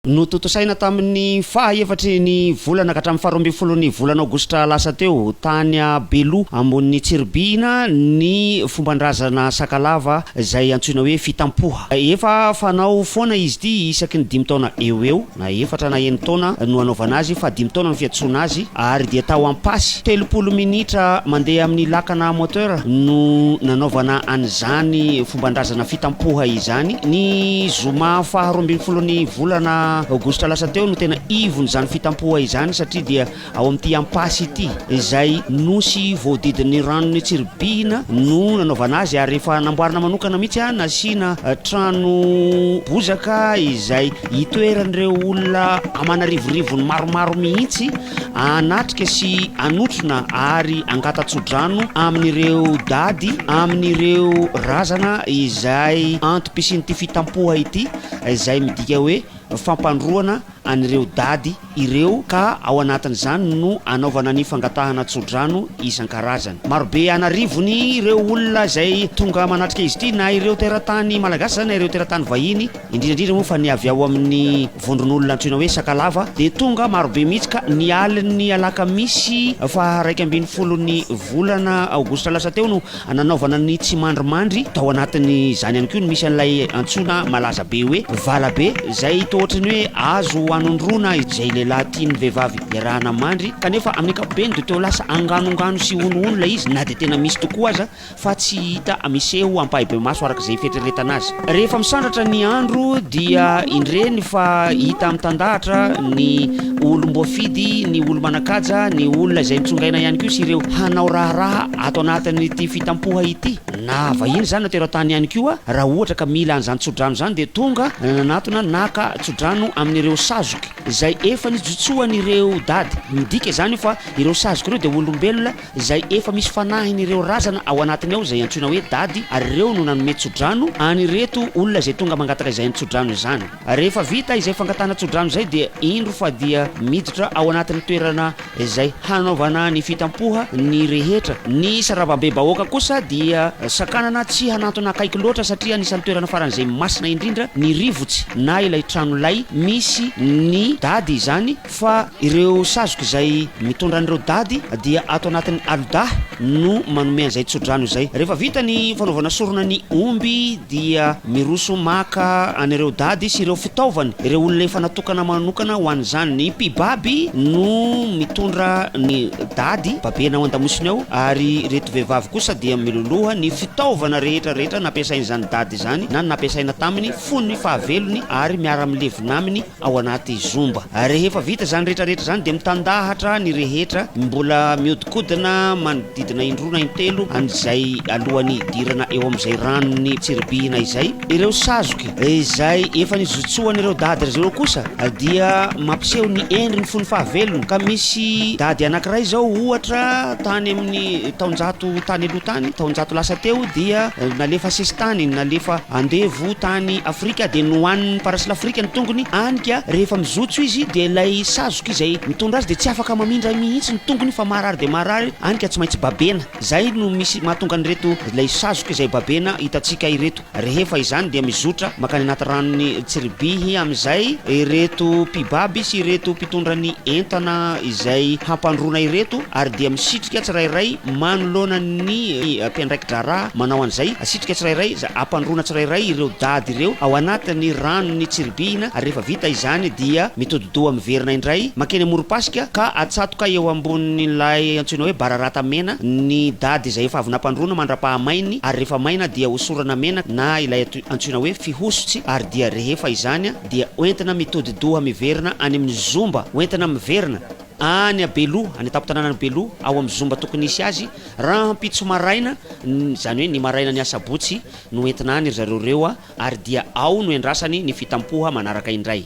Nototosaina tamin'ny fahaefatry ny volana ka hatramin'ny faharoa ambin'ny folon'ny volana aogositra lasa teo tany Beloa ambony Tsiribihina ny fombandrazana sakalava izay antsoina hoe fitampoha. Efa fanao foana izy ity isaky ny 5 taona eo na efatra na 9 taona no anaovana azy fa 5 taona no fiantsoana azy ary dia tao ampasy 30 minitra mandeha amin'ny lakana moteur no nanaovana an'izany fombandrazana fitampoha izany. Ny zoma faharoa ambin'ny folon'ny volana aogositra lasa teo no tena ivony zany fitampoha izany satria dia ao amin'ity ampasy ity izay nosy voadidin'ny ranon'ny Tsiribihina no nanaovana azy ary efa namboarina manokana mihitsy nasiana trano bozaka izay itoeran'ireo olona amanarivorivony maromaro mihitsy anatrika sy anotrona ary angatatsodranno amin'ireo dady amin'ireo razana izay antom-pisian'ity fitampoha ity izay midika hoe fampandroana an'ireo dady ireo ka ao anatin'izany no anaovana ny fangatahana tsodrano isan-karazany. Marobe anarivony ireo olona izay tonga manatrika izy ity na ireo teratany malagasy zany na ireo teratany vahiny indrindrandrindra moa fa ny avy ao amin'ny vondron'olona antsoina hoe sakalava de tonga marobe mihitsy ka ny alin'ny alakamisy fa 1/12 volana aogositra lasa teo no nanaovana ny tsimandrimandry tao anatin'ny zany ihany koa no misy an'ilay antsoina malaza be hoe valabe izay ohatrany hoe azo anondrona izay lehilahy tiany vehivavy iarahana mandry kanefa amin'ny ankapobeny de teo lasa anganongano sy onono la izy na de tena misy tokoa aza fa tsy hita miseho ampahibe maso araka izay fetreretana azy. Rehefa misandratra ny andro dia indreny fa hita mitandahatra ny olom-boafidy ny olo manakaja ny olona izay mitsongaina ihany koa sy ireo hanao raharaha ato anatin'ity fitampoha ity na vahiny zany na teratany ihany koa raha ohatra ka mila an'izany tsodrano zany de tonga nanatona naka tsodrano amin'ireo sazoky izay efa nijotsohan'ireo dady midika zany fa ireo sazoky ireo de olombelona izay efa misy fanahiny ireo razana ao anatiny ao izay antsoina hoe dady ary ireo no nanome tsodrano anyreto olona izay tonga mangataka izay tsodrano izany. Rehefa vita izay fangatana tsodrano izay dia indro fa dia miditra ao anatin'ny toerana izay hanaovana ny fitampoha ny rehetra. Ny sarababem-bahoaka kosa dia sakanana tsy hanatona akaiky loatra satria anisan'ny toerana faran'izay masina indrindra ny rivotsy na ilay trano lay misy ny dady izany fa ireo sazoky izay mitondra an'ireo dady dia ato anatin'ny alodah no manome an'izay tsodrano izay. Rehefa vita ny fanaovana sorona ny omby dia miroso maka an'ireo dady sy ireo fitaovany ireo olona efa natokana manokana ho an'izany. Ny mpibaby no mitondra ny dady babena ao an-damosiny ao ary reto vehivavy kosa dia miloloha ny fitaovana rehetrarehetra nampiasain'izany dady izany na nampiasaina taminy fony fahavelony ary miara milevina aminy ao anaty zomba. Rehefa vita zany rehetrarehetra zany de mitandahatra ny rehetra mbola miodikodina manodidina indrona intelo an'izay alohan'ny dirana eo amin'izay ranony Tsiribihina izay. Ireo sazoky izay efa nijotsohan'ireo dady ireo kosa dia mampiseho ny endriny fony fahavelony ka misy dady anankiray zao ohatra tany amin'ny taonjato tany aloha tany taonjato lasa teo dia nalefa sesitany nalefa andevo tany Afrika de nohaniny parasy l'Afrika ny tongony anika rehefa mizotso izy de lay sazoky izay mitondra azy de tsy afaka mamindra mihitsy ny tongony fa marary de marary anika tsy maintsy babena zay no misy mahatonga an'ireto lay sazoky izay babena hitatsika ireto. Rehefa izany dia mizotra makany anaty ranony Tsiribihy amin'izay ireto mpibaby sy ireto mpitondra ny entana izay hampandrona ireto ary dia misitrika tsirairay manoloana ny mpiandraikitra raha manao an'izay asitrika tsirairay za hampandrona tsirairay ireo dady ireo ao anatin'ny ranony Tsiribihina ary rehefa vita izany dia mitododoa miverina indray makeny amorom-pasika ka atsatoka eo ambonin'ilay antsoina hoe bararata mena ny dady izay efa avy nampandrona mandra-pahamainy ary rehefa maina dia hosorana mena na ilay antsoina hoe fihosotsy ary dia rehefa izany dia oentina mitododoa miverina any amin'ny zomba oentina miverina any a Beloa any tapo-tanàna Beloa ao amin'ny zomba tokony isy azy raha mpitso maraina zany hoe ny maraina ny asabotsy no entina any zareo reo ary dia ao no endrasany ny fitampoha manaraka indray.